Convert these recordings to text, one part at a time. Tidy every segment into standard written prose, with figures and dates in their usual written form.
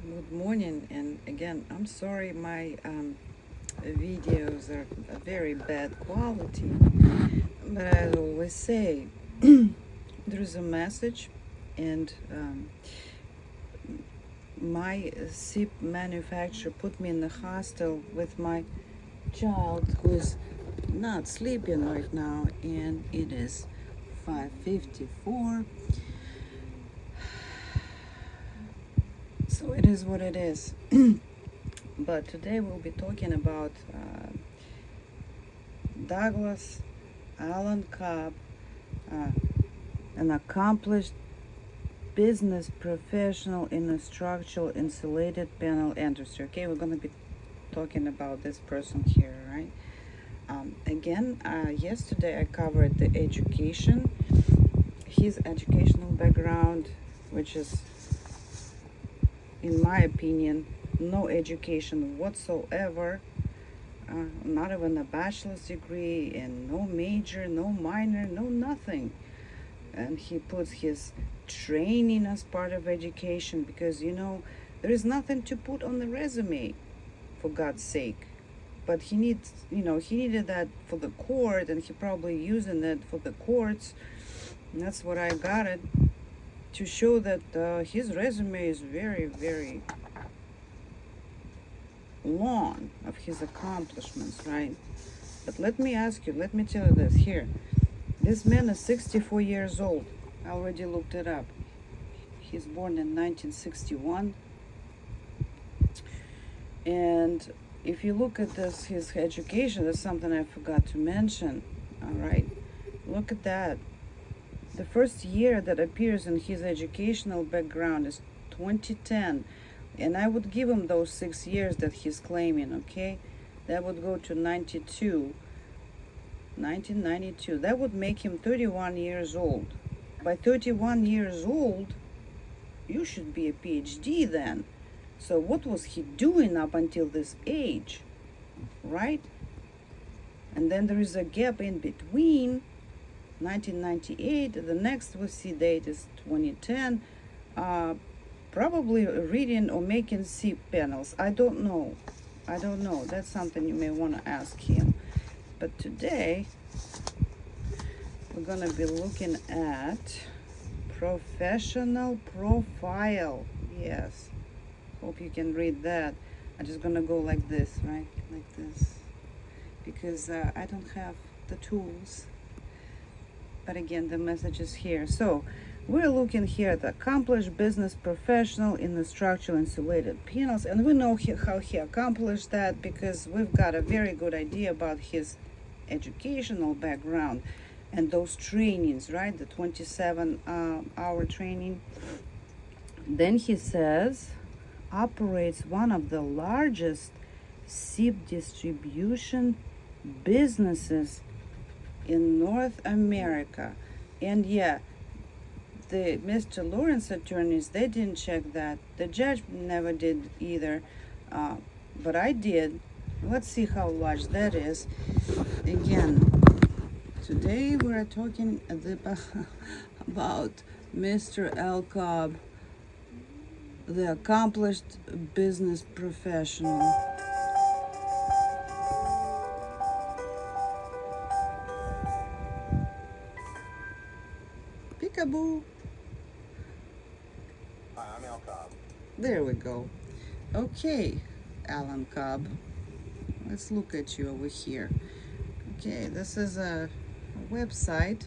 Good morning, and again, I'm sorry my videos are a very bad quality, but I always say there is a message, and my SIP manufacturer put me in the hostel with my child who is not sleeping right now, and it is 5:54. So it is what it is. But today we'll be talking about Douglas Allen Cobb, an accomplished business professional in the structural insulated panel industry. Okay, we're going to be talking about this person here, right? Yesterday I covered the education, his educational background, which is, in my opinion, no education whatsoever, not even a bachelor's degree, and no major, no minor, no nothing. And he puts his training as part of education because, there is nothing to put on the resume, for God's sake. But he needed that for the court, and he probably using it for the courts. And that's what I got it, to show that his resume is very, very long of his accomplishments, right? But let me tell you this here. This man is 64 years old. I already looked it up. He's born in 1961. And if you look at his education, that's something I forgot to mention. All right, look at that. The first year that appears in his educational background is 2010. And I would give him those 6 years that he's claiming, okay? That would go to 1992. That would make him 31 years old. By 31 years old, you should be a PhD then. So what was he doing up until this age, right? And then there is a gap in between, 1998. The next we see date is 2010. Probably reading or making SIP panels. I don't know. That's something you may want to ask him. But today, we're going to be looking at professional profile. Yes. Hope you can read that. I'm just going to go like this, right? Like this. Because I don't have the tools. But again, the message is here. So, we're looking here at accomplished business professional in the structural insulated panels, and we know how he accomplished that because we've got a very good idea about his educational background and those trainings, right? The 27-hour training. Then he says, operates one of the largest SIP distribution businesses in North America. And yeah, the Mr. Lawrence attorneys, they didn't check that. The judge never did either, but I did. Let's see how large that is. Again, today we're talking about Mr. L. Cobb, the accomplished business professional. Peekaboo. Hi, I'm Al Cobb. There we go. Okay, Alan Cobb. Let's look at you over here. Okay, this is a website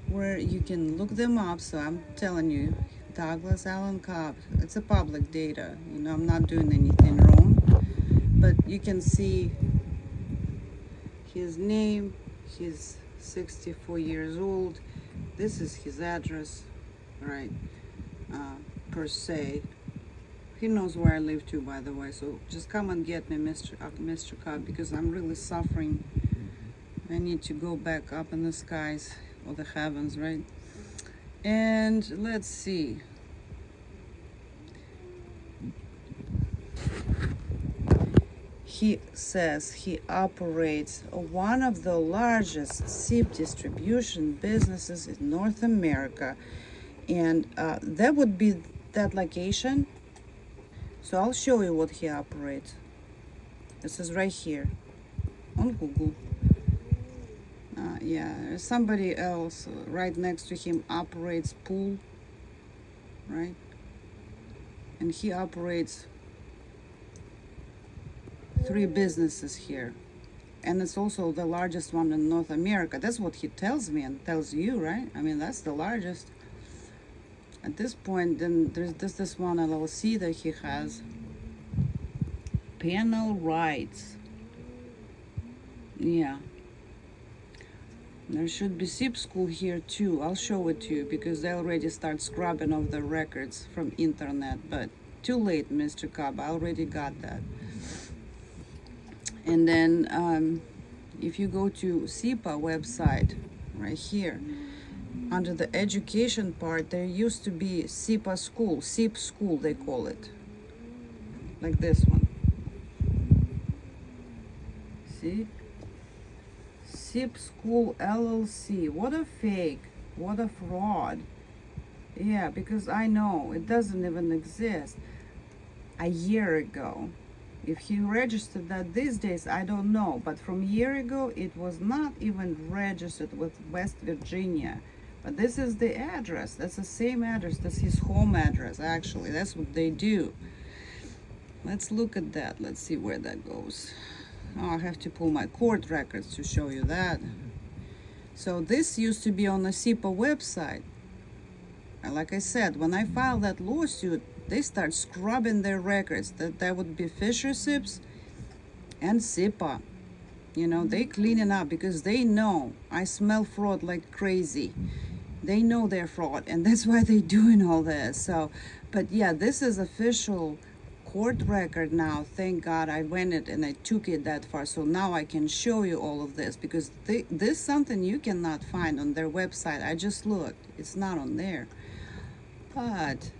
where you can look them up. So I'm telling you, Douglas Allen Cobb. It's a public data. I'm not doing anything wrong. But you can see his name. He's 64 years old. This is his address, right? Per se. He knows where I live too, by the way. So just come and get me, Mr. Cobb, because I'm really suffering. I need to go back up in the skies or the heavens, right? And let's see. He says he operates one of the largest SIP distribution businesses in North America. And that would be that location So I'll show you what he operates. This is right here on Google. Yeah, somebody else right next to him operates pool, right? And he operates 3 businesses here. And it's also the largest one in North America. That's what he tells me and tells you, right? I mean, that's the largest. At this point, then there's this one LLC that he has. Panel rights. Yeah. There should be SIPS school here too. I'll show it to you because they already start scrubbing off the records from internet. But too late, Mr. Cobb. I already got that. And then if you go to SIPA website right here, under the education part, there used to be SIPA school, SIPS school they call it, like this one. See? SIPS school LLC. What a fake, what a fraud. Yeah, because I know it doesn't even exist. A year ago, if he registered that these days, I don't know, but from a year ago it was not even registered with West Virginia. But this is the address. That's the same address. That's his home address, actually. That's what they do. Let's look at that. Let's see where that goes. Oh, I have to pull my court records to show you that. So this used to be on the SIPA website. And like I said, when I filed that lawsuit, they start scrubbing their records. That would be Fisher SIPS and SIPA. You know, they cleaning up because they know I smell fraud like crazy. They know they're fraud, and that's why they're doing all this. So, but yeah, this is official court record now. Thank God I went it and I took it that far. So now I can show you all of this because this is something you cannot find on their website. I just looked. It's not on there. But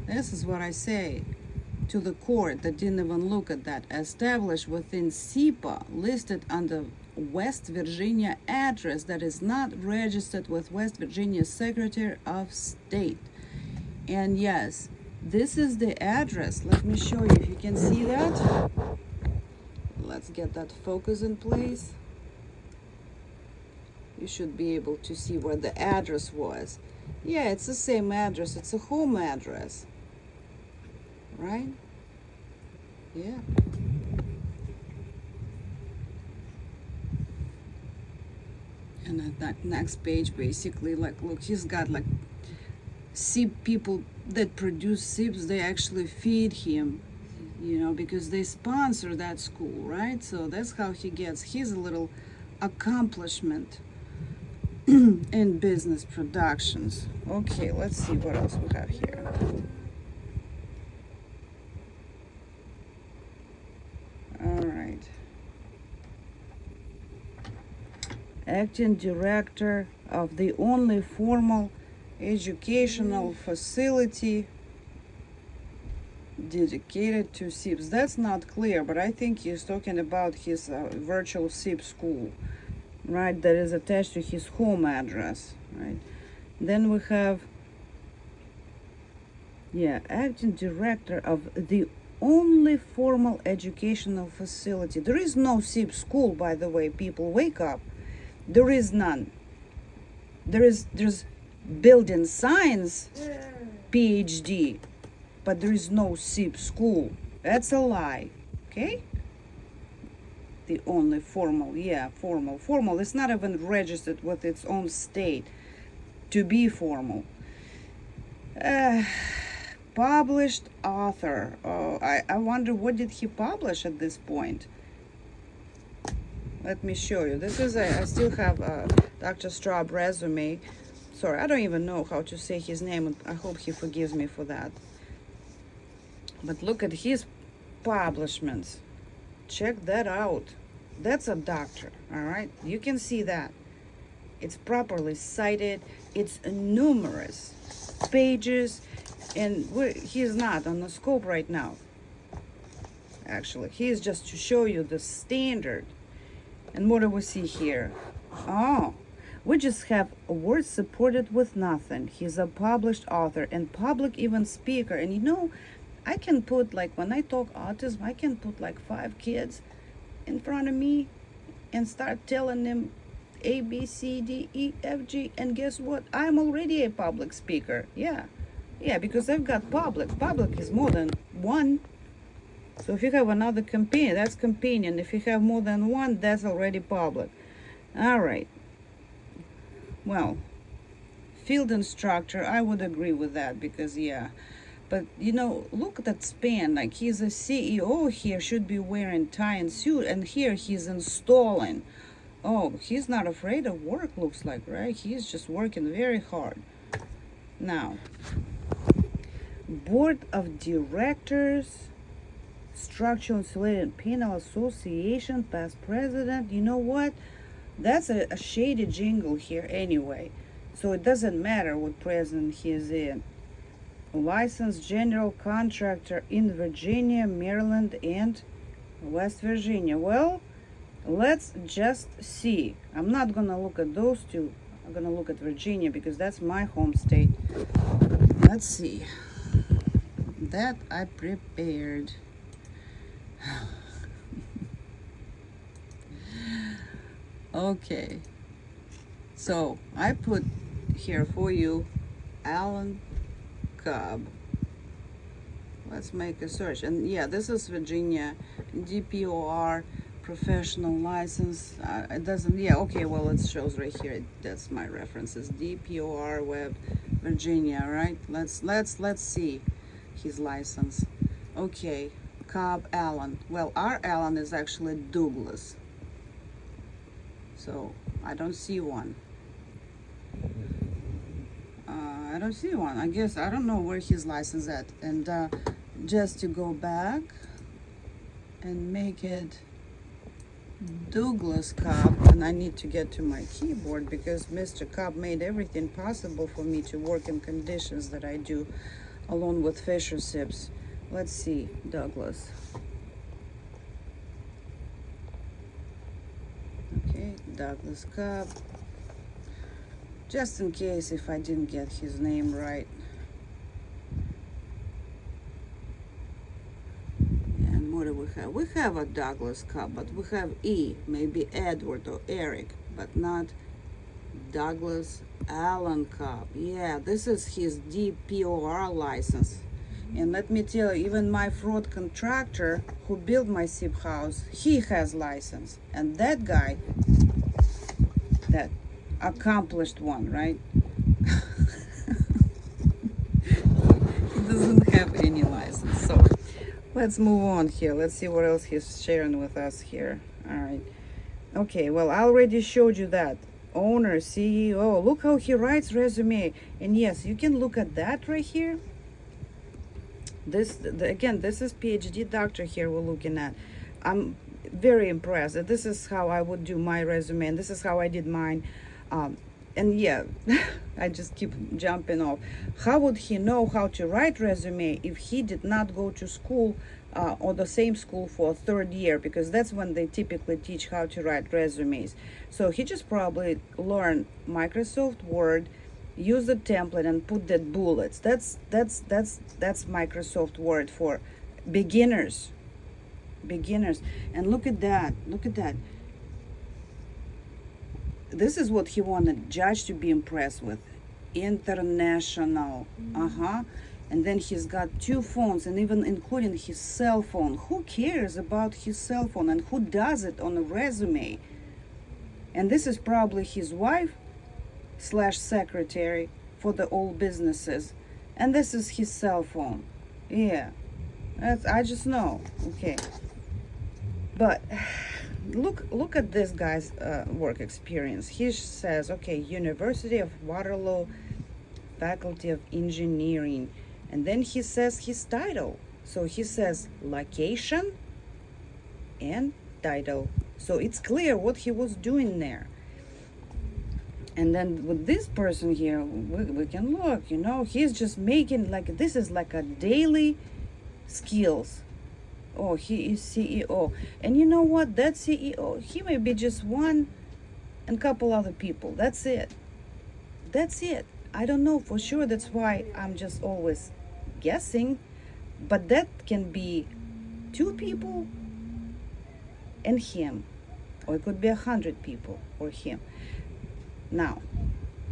this is what I say to the court that didn't even look at that. Established within SIPA, listed under West Virginia address that is not registered with West Virginia Secretary of State. And yes, this is the address. Let me show you if you can see that. Let's get that focus in place. You should be able to see where the address was. Yeah, it's the same address. It's a home address. Right? Yeah. And at that next page, basically, like, look, he's got like SIP people that produce SIPs. They actually feed him, you know, because they sponsor that school, right? So that's how he gets his little accomplishment in business productions. Okay, let's see what else we have here. All right. Acting director of the only formal educational facility dedicated to SIPs. That's not clear, but I think he's talking about his virtual SIP school, right? That is attached to his home address, right? Then we have, yeah, acting director of the only formal educational facility. There is no SIP school, by the way. People, wake up. There is none. There's building science PhD, but there is no SIP school. That's a lie. Okay? The only formal, yeah, formal. It's not even registered with its own state to be formal. Published author. Oh, I wonder what did he publish at this point. Let me show you. This is I still have Dr. Straub resume. Sorry, I don't even know how to say his name. I hope he forgives me for that. But look at his publishments. Check that out. That's a doctor, all right? You can see that. It's properly cited. It's numerous pages. And he's not on the scope right now. Actually, he's just to show you the standard. And what do we see here? Oh, we just have words supported with nothing. He's a published author and public event speaker. And you know, I can put, like, when I talk autism, I can put like 5 kids in front of me and start telling them A, B, C, D, E, F, G, and guess what? I'm already a public speaker. Yeah, because I've got public. Public is more than one. So if you have another companion, that's companion. If you have more than one, that's already public. All right. Well, field instructor, I would agree with that because, yeah. But, look at that span. Like, he's a CEO here, should be wearing tie and suit, and here he's installing. Oh, he's not afraid of work, looks like, right? He's just working very hard. Now, Board of Directors, Structural Insulated Panel Association, past president. You know what? That's a shady jingle here anyway. So it doesn't matter what president he's in. Licensed general contractor in Virginia, Maryland, and West Virginia. Well, let's just see. I'm not gonna look at those two. I'm gonna look at Virginia because that's my home state. Let's see. That I prepared. Okay. So I put here for you Alan Cobb. Let's make a search. And yeah, this is Virginia, DPOR, professional license. It doesn't, yeah, okay, well, it shows right here. That's my references. DPOR web, Virginia, right? Let's see his license. Okay, Cobb Allen. Well, our Allen is actually Douglas. So I don't see one. I don't see one. I guess I don't know where his license at. And just to go back and make it Douglas Cobb, and I need to get to my keyboard because Mr. Cobb made everything possible for me to work in conditions that I do, along with Fisher SIPS. Let's see, Douglas. Okay, Douglas Cobb. Just in case if I didn't get his name right. And what do we have? We have a Douglas Cobb, but we have E, maybe Edward or Eric, but not Douglas Allen Cobb. Yeah, this is his DPOR license. And let me tell you, even my fraud contractor who built my SIP house, he has license. And that guy, that accomplished one, right? He doesn't have any license. So let's move on here. Let's see what else he's sharing with us here. All right. Okay, well, I already showed you that. Owner, CEO. Look how he writes resume. And yes, you can look at that right here. Again, this is PhD doctor here we're looking at. I'm very impressed. This is how I would do my resume, and this is how I did mine. And yeah, I just keep jumping off. How would he know how to write resume if he did not go to school or the same school for a third year? Because that's when they typically teach how to write resumes. So he just probably learned Microsoft Word, use the template and put that bullets. That's Microsoft Word for beginners. And look at that. This is what he wanted judge to be impressed with. International. And then he's got 2 phones, and even including his cell phone. Who cares about his cell phone, and who does it on a resume? And this is probably his wife / secretary for the old businesses. And this is his cell phone. Yeah, I just know. Okay. But look at this guy's work experience. He says, okay, University of Waterloo, Faculty of Engineering. And then he says his title. So he says location and title. So it's clear what he was doing there. And then with this person here, we can look, he's just making, like, this is like a daily skills. Oh, he is CEO. And you know what? That CEO, he may be just one and couple other people. That's it. I don't know for sure. That's why I'm just always guessing. but that can be 2 people and him, or it could be 100 people or him. Now,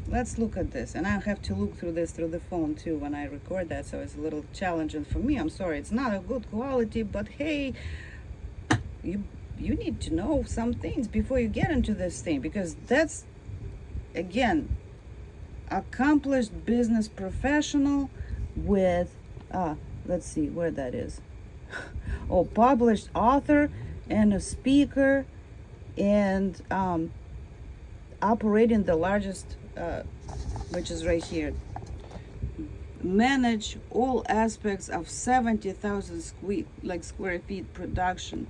let's look at this, and I have to look through this through the phone too when I record that, so it's a little challenging for me. I'm sorry, it's not a good quality, but hey, you need to know some things before you get into this thing, because that's, again, accomplished business professional with let's see where that is. Oh, published author and a speaker, and operating the largest, which is right here, manage all aspects of 70,000 square feet production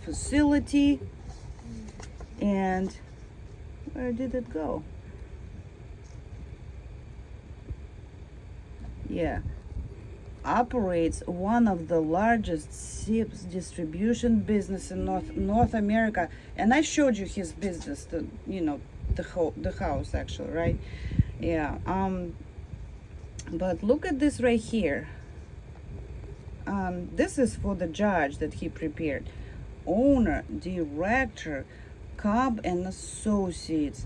facility. And where did it go? Yeah, operates one of the largest SIPS distribution business in North America. And I showed you his business, the house actually, right? Yeah. But look at this right here. This is for the judge that he prepared. Owner, director, Cobb and Associates,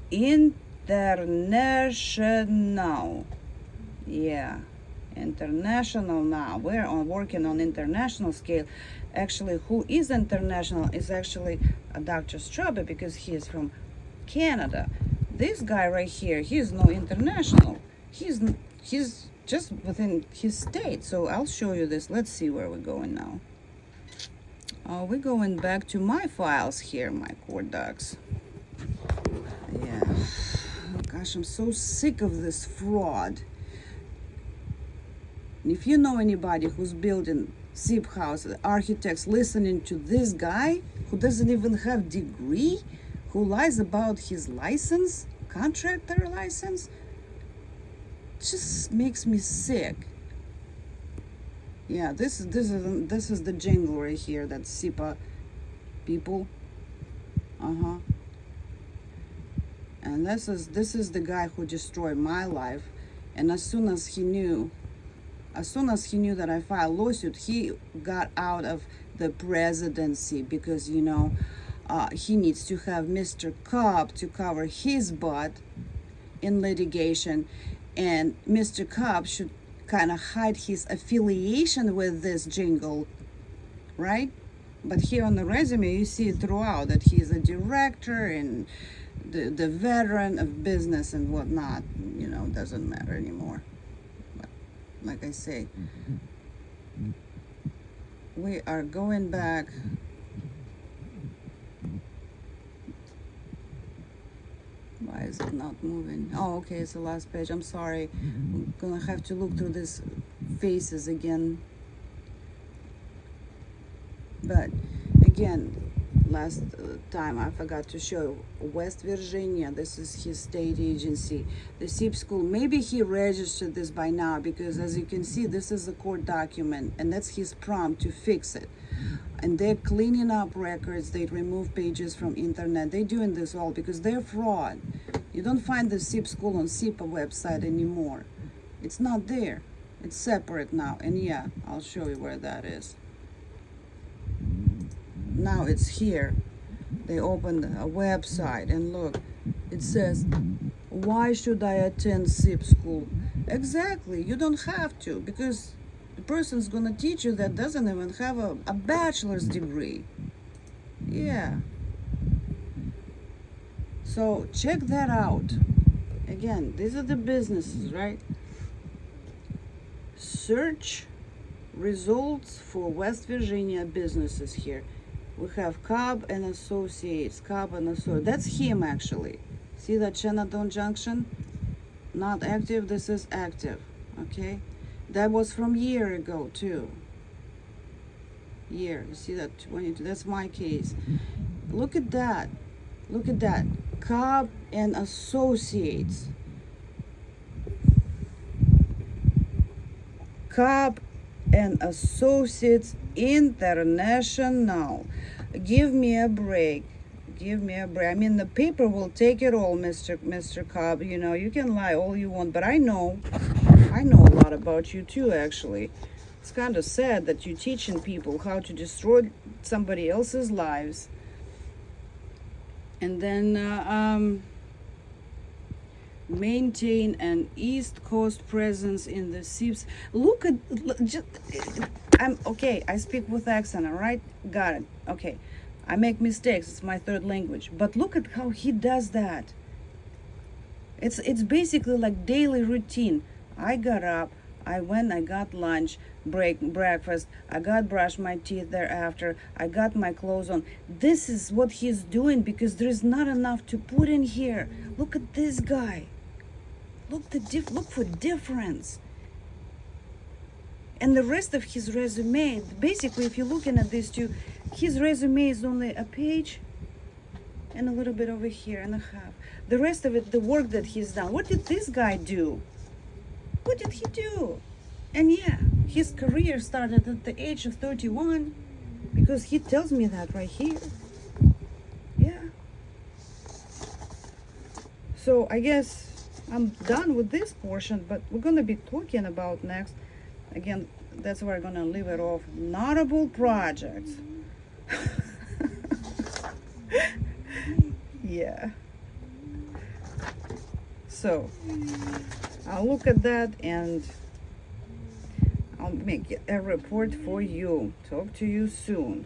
international. Yeah, international now. We're working on international scale. Actually, who is international is actually Dr. Strube, because he is from Canada. This guy right here, he is no international. He's just within his state. So I'll show you this. Let's see where we're going now. We're going back to my files here, my Cord docs. Yeah. Oh, gosh, I'm so sick of this fraud. If you know anybody who's building SIP house, architects listening to this guy who doesn't even have degree, who lies about his license, contractor license, just makes me sick. Yeah, this is the jingle right here. That's SIPA people. And this is the guy who destroyed my life. And as soon as he knew that I filed lawsuit, he got out of the presidency, because he needs to have Mr. Cobb to cover his butt in litigation, and Mr. Cobb should kind of hide his affiliation with this jingle, right? But here on the resume, you see throughout that he's a director and the veteran of business and whatnot. Doesn't matter anymore. But like I say, we are going back. Why is it not moving? Oh, okay, it's the last page. I'm sorry. I'm gonna have to look through these faces again. But again, last time I forgot to show West Virginia. This is his state agency, the SIP school. Maybe he registered this by now, because as you can see, this is a court document, and that's his prompt to fix it. And they're cleaning up records. They remove pages from internet. They're doing this all because they're fraud. You don't find the SIP school on SIPA website anymore. It's not there. It's separate now. And yeah, I'll show you where that is. Now it's here. They opened a website, and look, it says, why should I attend SIP school? Exactly, you don't have to, because the person's gonna teach you that doesn't even have a bachelor's degree. Yeah. So check that out. Again, these are the businesses, right? Search results for West Virginia businesses here. We have Cobb and Associates. Cobb and Associates. That's him, actually. See that Shenandoah Junction? Not active. This is active. Okay. That was from a year ago too. You see that 22? That's my case. Look at that. Look at that. Cobb and Associates. Cobb and Associates International. Give me a break. Give me a break. I mean, the paper will take it all, Mr. Cobb. You can lie all you want, but I know I know a lot about you too, actually. It's kind of sad that you're teaching people how to destroy somebody else's lives, and then maintain an East Coast presence in the SIPS. Look at, just, I'm okay. I speak with accent, all right? Got it. Okay. I make mistakes. It's my third language. But look at how he does that. It's basically like daily routine. I got up, I went, I got lunch, breakfast, I got brushed my teeth thereafter, I got my clothes on. This is what he's doing because there's not enough to put in here. Look at this guy. Look for difference. And the rest of his resume, basically, if you're looking at these two, his resume is only a page and a little bit over here and a half. The rest of it, the work that he's done. What did this guy do? What did he do? And yeah, his career started at the age of 31 because he tells me that right here. Yeah. So I guess I'm done with this portion, but we're going to be talking about next. Again, that's where I'm going to leave it off. Notable projects. Yeah. So I'll look at that and I'll make a report for you. Talk to you soon.